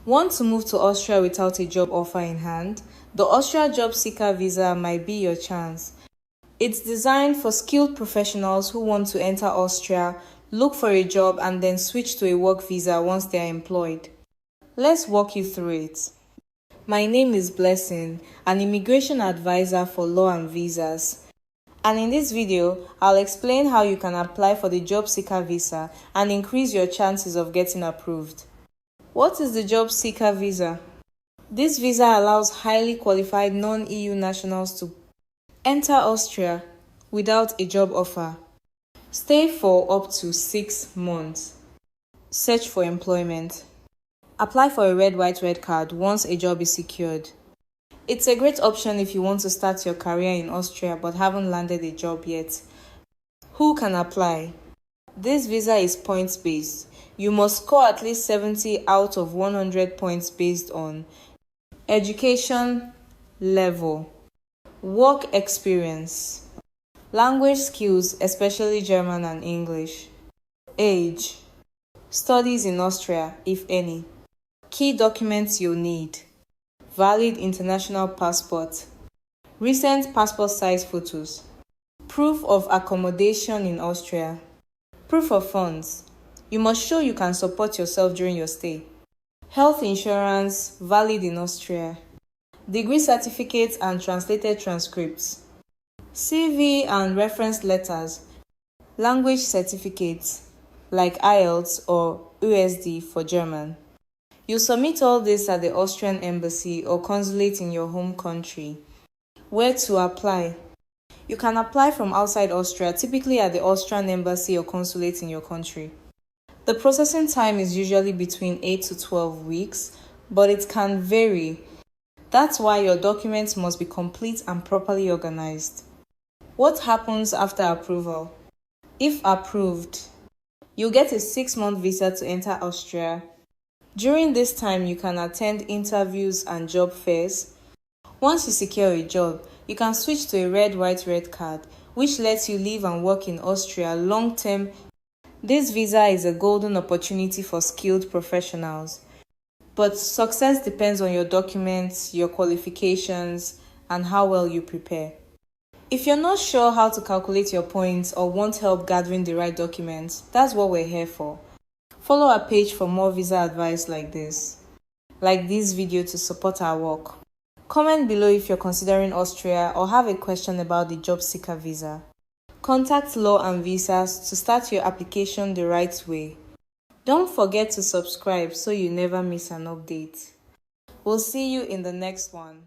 Want to move to Austria without a job offer in hand? The Austria Job Seeker Visa might be your chance. It's designed for skilled professionals who want to enter Austria, look for a job, and then switch to a work visa once they are employed. Let's walk you through it. My name is Blessing, an immigration advisor for law and visas. And in this video, I'll explain how you can apply for the Job Seeker Visa and increase your chances of getting approved. What is the Job Seeker Visa? This visa allows highly qualified non-EU nationals to enter Austria without a job offer, stay for up to 6 months, search for employment, apply for a red card once a job is secured. It's a great option if you want to start your career in Austria but haven't landed a job yet. Who can apply? This visa is points-based. You must score at least 70 out of 100 points based on education level, work experience, language skills, especially German and English, age, studies in Austria, if any, key documents you'll need, valid international passport, recent passport size photos, proof of accommodation in Austria, proof of funds. You must show you can support yourself during your stay, health insurance valid in Austria, degree certificates and translated transcripts, CV and reference letters, language certificates like IELTS or USD for German. You submit all this at the Austrian Embassy or consulate in your home country. Where to apply? You can apply from outside Austria, typically at the Austrian Embassy or consulate in your country. The processing time is usually between 8 to 12 weeks, but it can vary. That's why your documents must be complete and properly organized. What happens after approval? If approved, you'll get a 6-month visa to enter Austria. During this time, you can attend interviews and job fairs. Once you secure a job, you can switch to a red card, which lets you live and work in Austria long-term. This visa is a golden opportunity for skilled professionals. But success depends on your documents, your qualifications, and how well you prepare. If you're not sure how to calculate your points or want help gathering the right documents, that's what we're here for. Follow our page for more visa advice like this. Like this video to support our work. Comment below if you're considering Austria or have a question about the Job Seeker Visa. Contact Law and Visas to start your application the right way. Don't forget to subscribe so you never miss an update. We'll see you in the next one.